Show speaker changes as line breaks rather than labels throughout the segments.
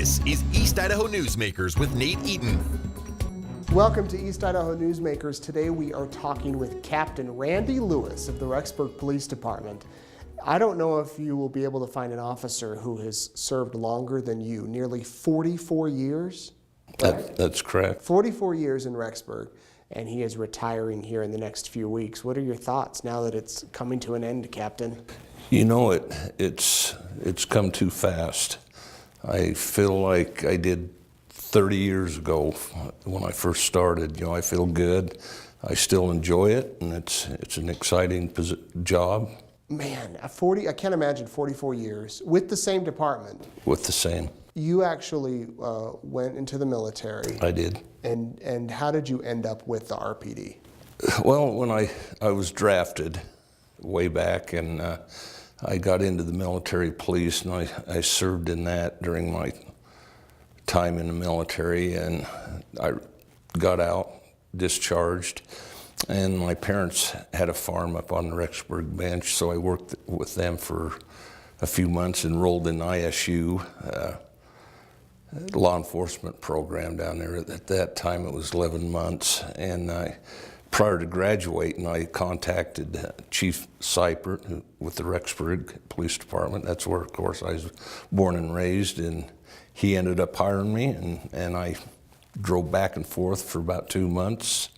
This is East Idaho Newsmakers with Nate Eaton.
Welcome to East Idaho Newsmakers. Today we are talking with Captain Randy Lewis of the Rexburg Police Department. I don't know if you will be able to find an officer who has served longer than you, nearly 44 years. Right?
That's correct.
44 years in Rexburg, and he is retiring here in the next few weeks. What are your thoughts now that it's coming to an end, Captain?
You know, it's come too fast. I feel like I did 30 years ago when I first started. You know, I feel good. I still enjoy it, and it's an exciting job.
Man, I can't imagine 44 years with the same department.
With the same.
You actually went into the military.
I did.
And how did you end up with the RPD?
Well, when I was drafted way back, and I got into the military police, and I served in that during my time in the military, and I got out, discharged, and my parents had a farm up on the Rexburg bench, so I worked with them for a few months, enrolled in ISU, law enforcement program down there. At that time it was 11 months, and prior to graduating I contacted Chief Seipert with the Rexburg Police Department. That's where, of course, I was born and raised, and he ended up hiring me, and I drove back and forth for about 2 months,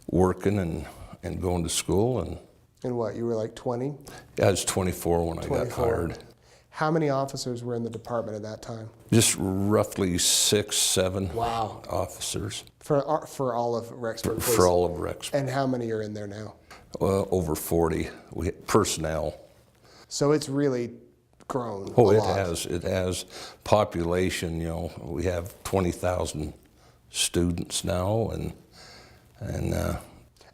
working and going to school.
And what, you were like 20?
I was 24 when I got hired.
How many officers were in the department at that time?
Just roughly 6, 7
wow.
officers.
For all of Rexburg?
For all of Rexburg.
And how many are in there now?
Over 40 personnel.
So it's really grown.
Oh, it has. It has. Population, you know, we have 20,000 students now, and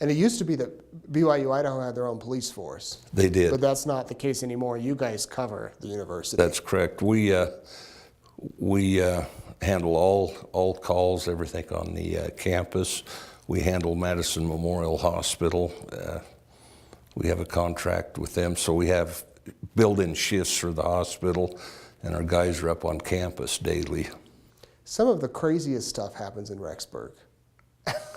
it used to be that BYU Idaho had their own police force.
They did.
But that's not the case anymore. You guys cover the university.
That's correct. We handle all calls, everything on the campus. We handle Madison Memorial Hospital. We have a contract with them, so we have built-in shifts for the hospital, and our guys are up on campus daily.
Some of the craziest stuff happens in Rexburg.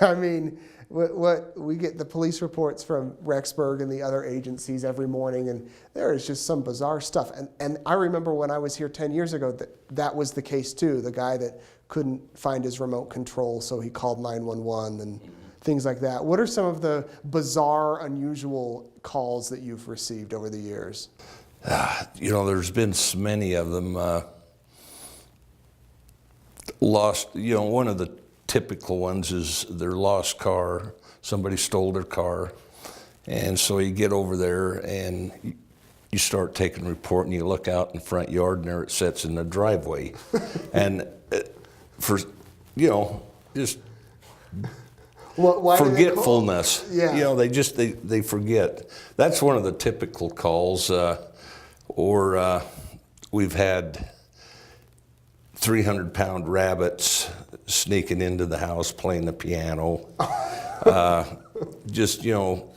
I mean, what we get the police reports from Rexburg and the other agencies every morning, and there is just some bizarre stuff. And I remember when I was here 10 years ago that was the case too. The guy that couldn't find his remote control, so he called 911 and things like that. What are some of the bizarre, unusual calls that you've received over the years?
You know, there's been so many of them. Lost, you know, one of the typical ones is their lost car. Somebody stole their car, and so you get over there and you start taking report, and you look out in the front yard, and there it sits in the driveway. And for, you know, just forgetfulness.
Yeah.
You know, they forget. That's one of the typical calls. Or we've had 300-pound rabbits sneaking into the house playing the piano. Just, you know,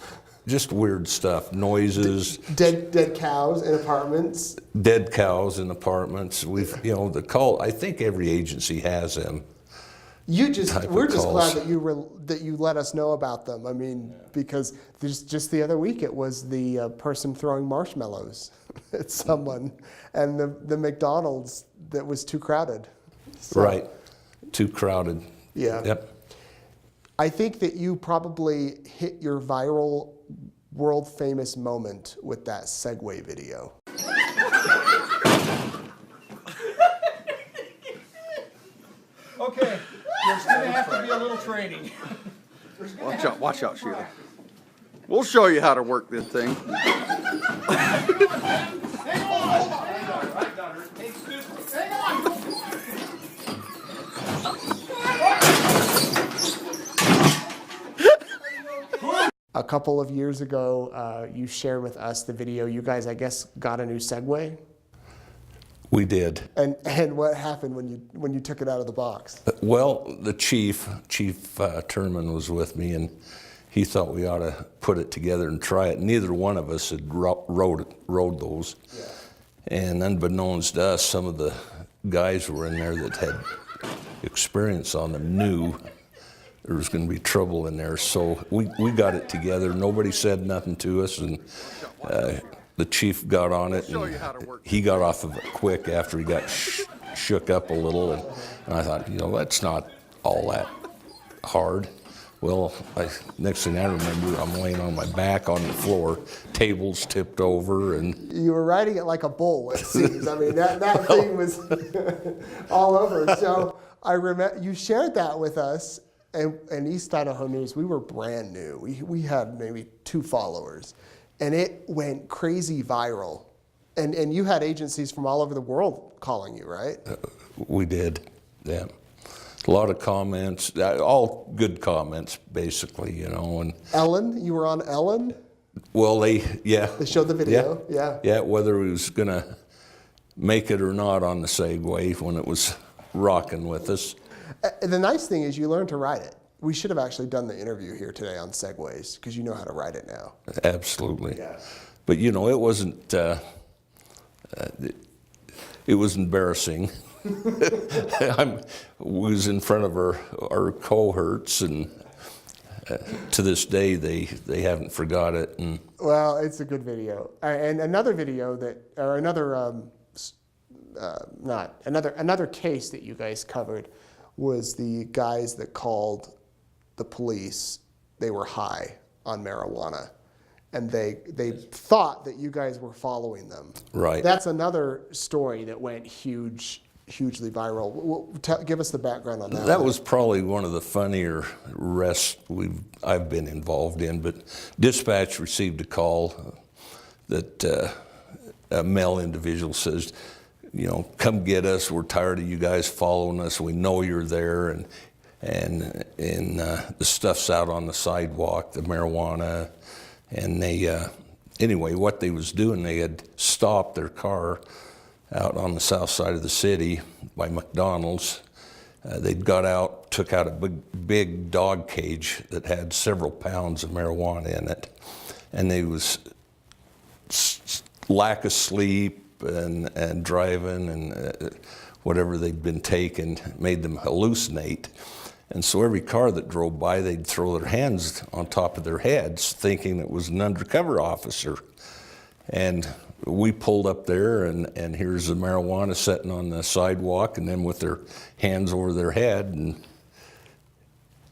just weird stuff. Noises.
Dead cows in apartments.
Dead cows in apartments. We've, you know, the call. I think every agency has them.
We're just glad that you let us know about them. I mean, because just the other week it was the person throwing marshmallows at someone, and the McDonald's that was too crowded. So,
right, too crowded.
Yeah.
Yep.
I think that you probably hit your viral, world famous moment with that Segway video.
Okay, there's going to have to be a little training.
Watch out, Sheila. We'll show you how to work this thing.
Hang on. I got her. Excuse me. Hang on.
A couple of years ago, you shared with us the video. You guys, I guess, got a new Segway.
We did.
And what happened when you took it out of the box?
Well, the chief Turman was with me, and he thought we ought to put it together and try it. Neither one of us had rode those. Yeah. And unbeknownst to us, some of the guys were in there that had experience on them, knew there was going to be trouble in there. So we got it together. Nobody said nothing to us, and the chief got on it, and he got off of it quick after he got shook up a little. And I thought, that's not all that hard. Well, next thing I remember, I'm laying on my back on the floor, tables tipped over, and
you were riding it like a bull, it seems. I mean, that thing was all over. So I remember you shared that with us, and East Idaho News, we were brand new. We had maybe 2 followers, and it went crazy viral. And you had agencies from all over the world calling you, right?
We did, yeah. A lot of comments, all good comments, basically, And
Ellen, you were on Ellen?
Well, they
showed the video, yeah.
Yeah, whether he was going to make it or not on the Segway when it was rocking with us.
The nice thing is you learned to ride it. We should have actually done the interview here today on Segways, because you know how to ride it now.
Absolutely.
Yeah.
But, it wasn't, it was embarrassing. I was in front of our cohorts, and to this day they haven't forgot it. And
well, it's a good video. And another video another case that you guys covered was the guys that called the police. They were high on marijuana, and they thought that you guys were following them.
Right.
That's another story that went hugely viral. Give us the background on that.
That was probably one of the funnier arrests I've been involved in. But dispatch received a call that a male individual says, come get us. We're tired of you guys following us. We know you're there, and the stuff's out on the sidewalk, the marijuana, and they anyway, what they was doing, they had stopped their car out on the south side of the city by McDonald's. They'd got out, took out a big dog cage that had several pounds of marijuana in it, and they was lack of sleep and driving and whatever they'd been taking made them hallucinate. And so every car that drove by, they'd throw their hands on top of their heads, thinking it was an undercover officer. And we pulled up there, and here's the marijuana sitting on the sidewalk, and then with their hands over their head, and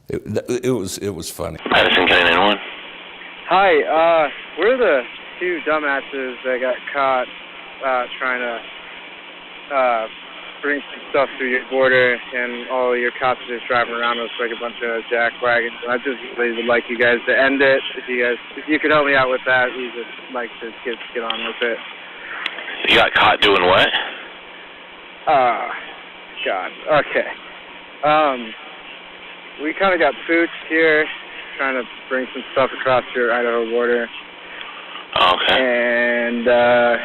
it was funny.
Madison County 911.
Hi, we're the 2 dumbasses that got caught trying to bring some stuff through your border, and all your cops are just driving around us like a bunch of jack wagons. I just really would like you guys to end it. If you could help me out with that, we just like to get on with it.
You got caught doing what?
God. Okay. We kind of got pooched here, trying to bring some stuff across your Idaho border.
Okay.
And a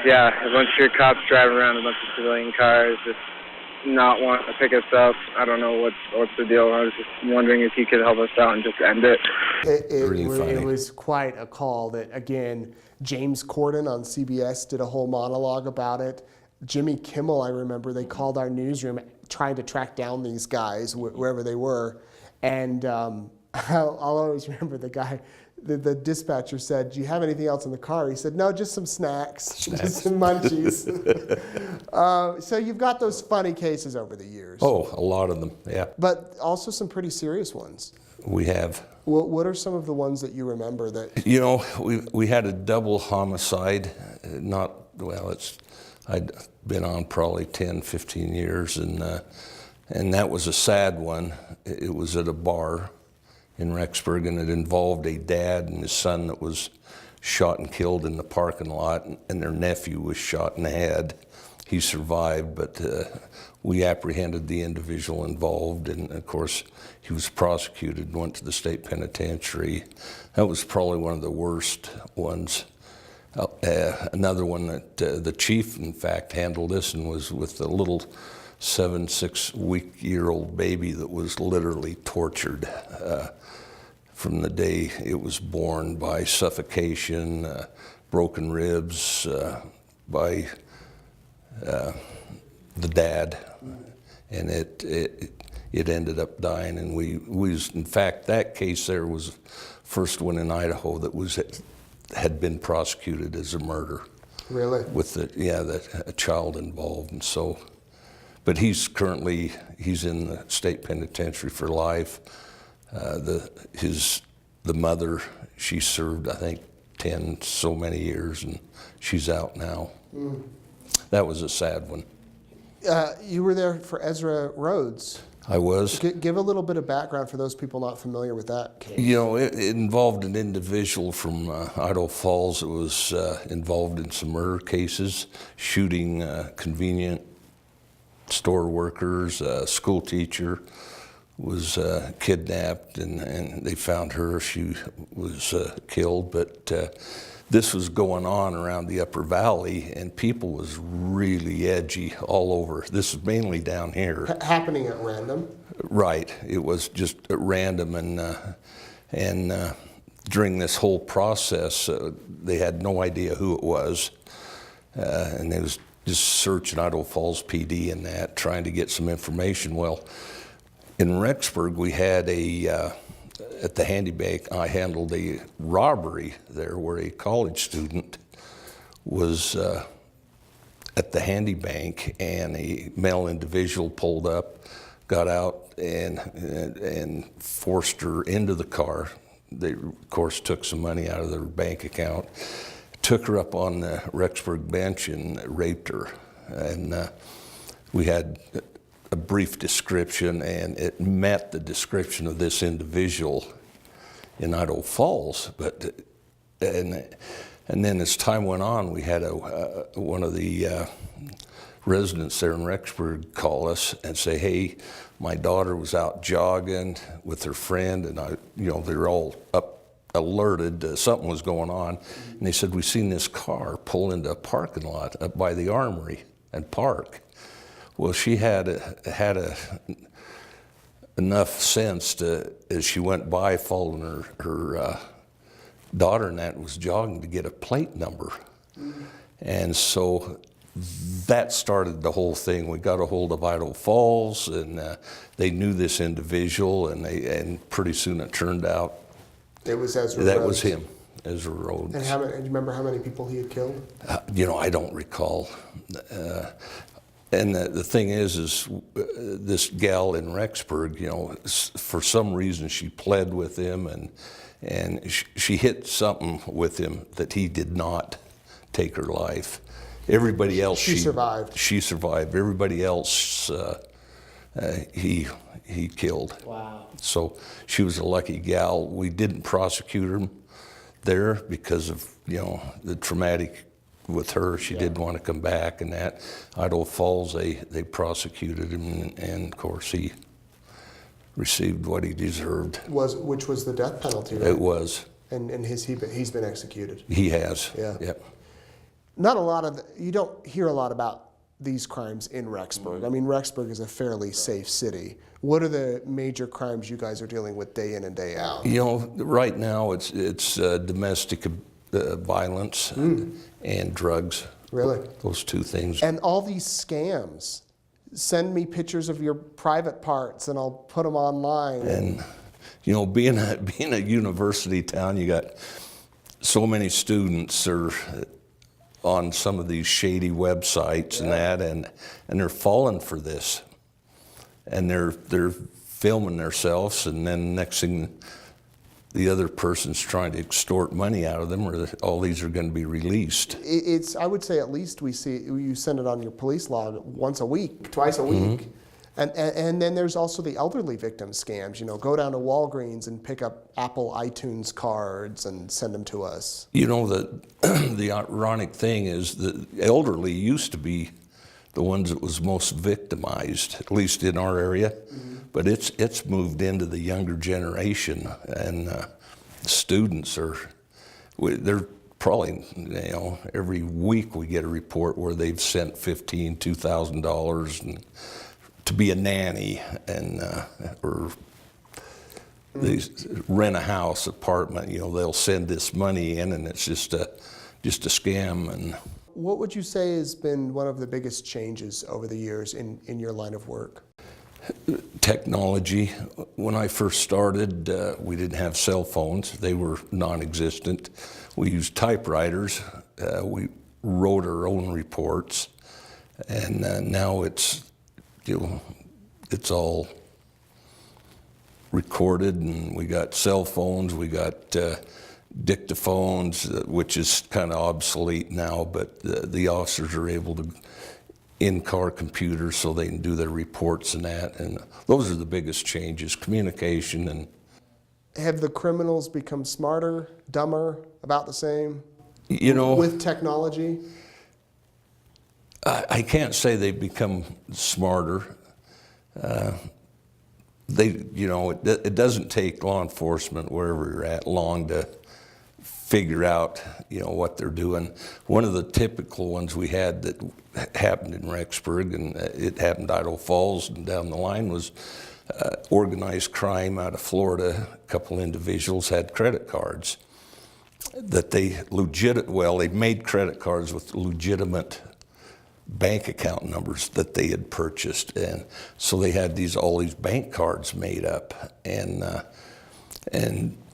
bunch of your cops driving around a bunch of civilian cars, just not wanting to pick us up. I don't know what's the deal. I was just wondering if you could help us out and just end it.
It was quite a call that, again, James Corden on CBS did a whole monologue about it. Jimmy Kimmel, I remember, they called our newsroom trying to track down these guys wherever they were. And I'll always remember the guy, the dispatcher said, "Do you have anything else in the car?" He said, "No, just some snacks. Just some munchies." So you've got those funny cases over the years.
Oh, a lot of them, yeah.
But also some pretty serious ones.
We have.
What are some of the ones that you remember that?
We had a double homicide. I'd been on probably 10, 15 years, and that was a sad one. It was at a bar in Rexburg, and it involved a dad and his son that was shot and killed in the parking lot, and their nephew was shot in the head. He survived, but we apprehended the individual involved, and of course he was prosecuted and went to the state penitentiary. That was probably one of the worst ones. Another one that the chief, in fact, handled this and was with a little 6-week-old baby that was literally tortured from the day it was born by suffocation, broken ribs, by the dad, and it ended up dying. And we was, in fact, that case there was the first one in Idaho that had been prosecuted as a murder.
Really?
With a child involved, and so. But he's in the state penitentiary for life. The mother, she served, I think, 10 so many years, and she's out now. That was a sad one.
You were there for Ezra Rhodes.
I was.
Give a little bit of background for those people not familiar with that case.
You know, it involved an individual from Idaho Falls that was involved in some murder cases, shooting convenient store workers. A school teacher was kidnapped, and they found her. She was killed, but this was going on around the Upper Valley, and people was really edgy all over. This is mainly down here.
Happening at random?
Right. It was just at random, and during this whole process, they had no idea who it was, and they was just searching Idaho Falls PD and that, trying to get some information. Well, in Rexburg, we had at the handy bank, I handled a robbery there where a college student was at the handy bank, and a male individual pulled up, got out, and forced her into the car. They, of course, took some money out of their bank account, took her up on the Rexburg bench and raped her. And we had a brief description, and it met the description of this individual in Idaho Falls. And then as time went on, we had one of the residents there in Rexburg call us and say, "Hey, my daughter was out jogging with her friend, and they're all alerted something was going on." And they said, "We seen this car pull into a parking lot up by the armory and park." Well, she had enough sense to, as she went by, following her daughter, and that was jogging, to get a plate number. And so that started the whole thing. We got a hold of Idaho Falls, and they knew this individual, and pretty soon it turned out
it was Ezra
that
Rhodes.
was him, Ezra Rhodes.
And do you remember how many people he had killed?
I don't recall. And the thing is this gal in Rexburg, for some reason she pled with him, and she hit something with him that he did not take her life. Everybody else,
she survived.
She survived. Everybody else, he killed.
Wow.
So she was a lucky gal. We didn't prosecute her there because of the traumatic with her. She didn't want to come back, and that. Idaho Falls, they prosecuted him, and of course he received what he deserved.
Which was the death penalty, right?
It was.
And he's been executed.
He has.
Yeah.
Yep.
Not a lot of you don't hear a lot about these crimes in Rexburg. I mean, Rexburg is a fairly safe city. What are the major crimes you guys are dealing with day in and day out?
Right now it's domestic violence and drugs.
Really?
Those two things.
And all these scams. Send me pictures of your private parts, and I'll put them online.
And being a university town, you got so many students are on some of these shady websites and they're falling for this, and they're filming themselves, and then next thing, the other person's trying to extort money out of them, or all these are going to be released.
I would say at least we see you send it on your police log once a week, twice a week. And then there's also the elderly victim scams. Go down to Walgreens and pick up Apple iTunes cards and send them to us.
The ironic thing is the elderly used to be the ones that was most victimized, at least in our area. But it's moved into the younger generation, and students they're probably, every week we get a report where they've sent $1,500, $2,000 to be a nanny, and or they rent a house, apartment. They'll send this money in, and it's just a scam. And
what would you say has been one of the biggest changes over the years in your line of work?
Technology. When I first started, we didn't have cell phones. They were non-existent. We used typewriters. We wrote our own reports, and now it's all recorded, and we got cell phones. We got dictaphones, which is kind of obsolete now, but the officers are able to in-car computers so they can do their reports and that, and those are the biggest changes, communication. And
have the criminals become smarter, dumber, about the same? With technology?
I can't say they've become smarter. It doesn't take law enforcement, wherever you're at, long to figure out, what they're doing. One of the typical ones we had that happened in Rexburg, and it happened in Idaho Falls and down the line, was organized crime out of Florida. A couple individuals had credit cards that they made credit cards with legitimate bank account numbers that they had purchased, and so they had all these bank cards made up, and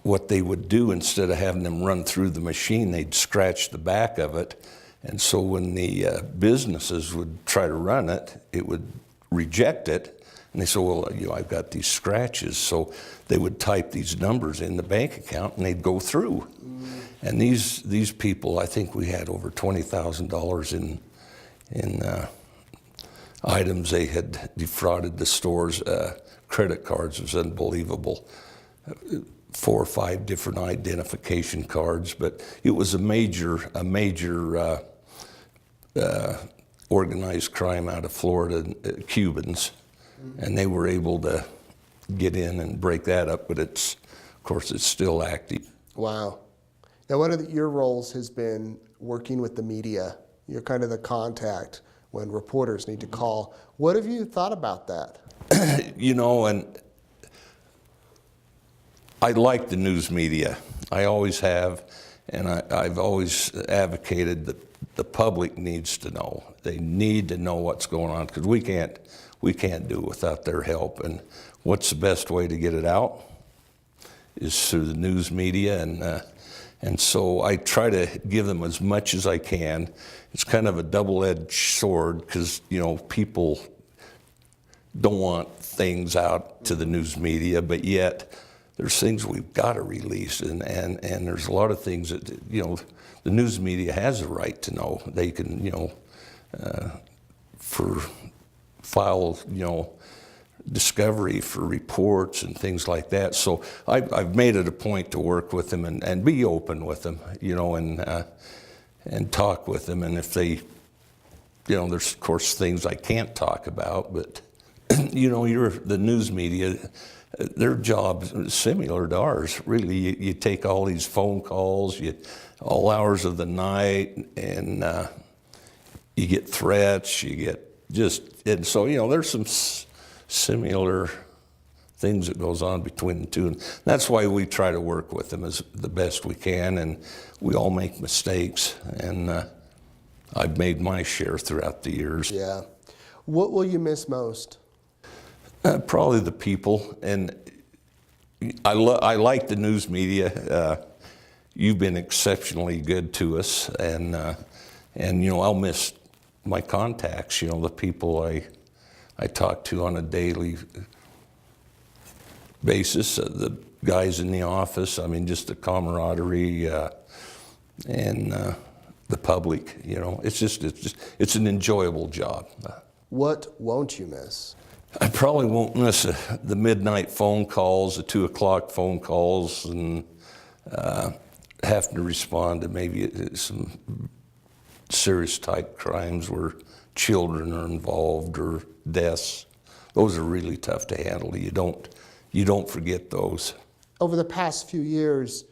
what they would do, instead of having them run through the machine, they'd scratch the back of it, and so when the businesses would try to run it, it would reject it, and they said, well, I've got these scratches, so they would type these numbers in the bank account, and they'd go through. And these people, I think we had over $20,000 in items they had defrauded the stores. Credit cards was unbelievable. 4 or 5 different identification cards, but it was a major organized crime out of Florida, Cubans, and they were able to get in and break that up, but of course it's still active.
Wow. Now, one of your roles has been working with the media. You're kind of the contact when reporters need to call. What have you thought about that?
And I like the news media. I always have, and I've always advocated that the public needs to know. They need to know what's going on, because we can't do it without their help. And what's the best way to get it out is through the news media, and so I try to give them as much as I can. It's kind of a double-edged sword, because people don't want things out to the news media, but yet there's things we've got to release, and there's a lot of things that the news media has a right to know. They can file discovery for reports and things like that. So I've made it a point to work with them and be open with them, and talk with them. And if they, there's of course things I can't talk about, but you're the news media. Their job is similar to ours, really. You take all these phone calls, all hours of the night, and you get threats, and so, there's some similar things that goes on between the two. And that's why we try to work with them as the best we can, and we all make mistakes, and I've made my share throughout the years.
Yeah. What will you miss most?
Probably the people, and I like the news media. You've been exceptionally good to us, and I'll miss my contacts. The people I talk to on a daily basis, the guys in the office. I mean, just the camaraderie, and the public. It's an enjoyable job.
What won't you miss?
I probably won't miss the midnight phone calls, the 2 o'clock phone calls, and having to respond to maybe some serious type crimes where children are involved or deaths. Those are really tough to handle. You don't forget those.
Over the past few years,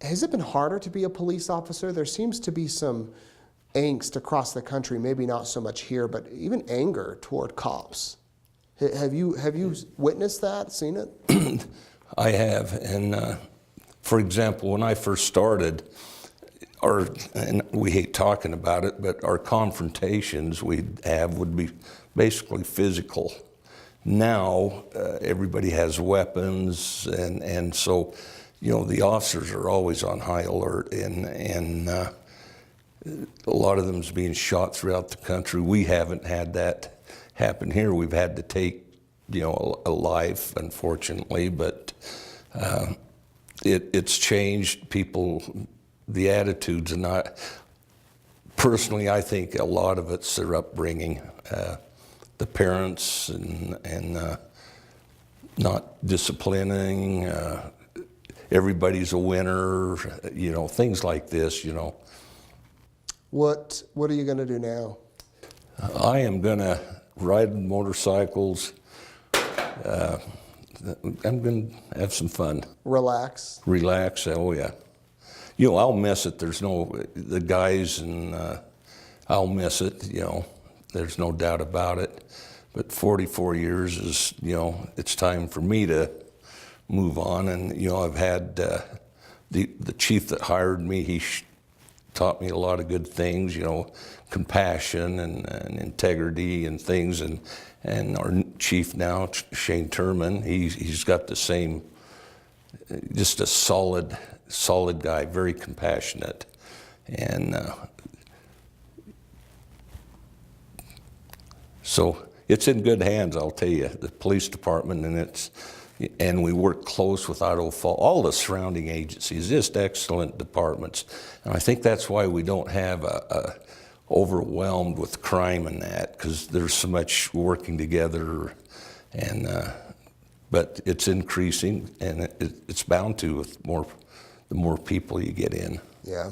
has it been harder to be a police officer? There seems to be some angst across the country, maybe not so much here, but even anger toward cops. Have you witnessed that, seen it?
I have, and for example, when I first started, and we hate talking about it, but our confrontations we'd have would be basically physical. Now, everybody has weapons, and so, the officers are always on high alert, and a lot of them's being shot throughout the country. We haven't had that happen here. We've had to take, a life, unfortunately, but it's changed people, the attitudes, and personally, I think a lot of it's their upbringing, the parents and not disciplining, everybody's a winner, things like this,
What are you going to do now?
I am going to ride motorcycles. I'm going to have some fun.
Relax.
Relax, oh yeah. I'll miss it. There's the guys, and I'll miss it, there's no doubt about it. But 44 years is, it's time for me to move on. And, I've had the chief that hired me, he taught me a lot of good things, compassion and integrity and things. And our chief now, Shane Turman, he's got the same, just a solid guy, very compassionate. And so it's in good hands, I'll tell you, the police department, and we work close with Idaho Falls, all the surrounding agencies, just excellent departments. And I think that's why we don't have overwhelmed with crime and that, because there's so much working together, and but it's increasing, and it's bound to with the more people you get in.
Yeah.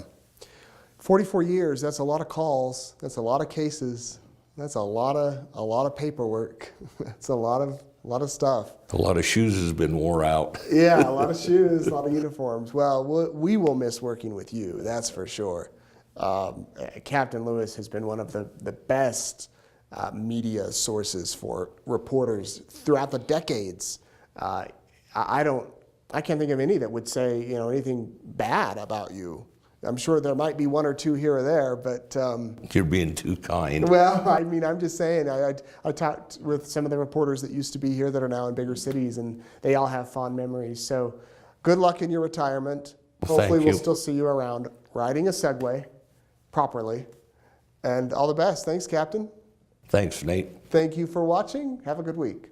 44 years, that's a lot of calls, that's a lot of cases, that's a lot of paperwork. That's a lot of stuff.
A lot of shoes has been wore out.
Yeah, a lot of shoes, a lot of uniforms. Well, we will miss working with you, that's for sure. Captain Lewis has been one of the best media sources for reporters throughout the decades. I can't think of any that would say anything bad about you. I'm sure there might be one or two here or there, but
You're being too kind.
well, I'm just saying. I talked with some of the reporters that used to be here that are now in bigger cities, and they all have fond memories. So, good luck in your retirement. Hopefully, we'll still see you around riding a Segway properly, and all the best. Thanks, Captain.
Thanks, Nate.
Thank you for watching. Have a good week.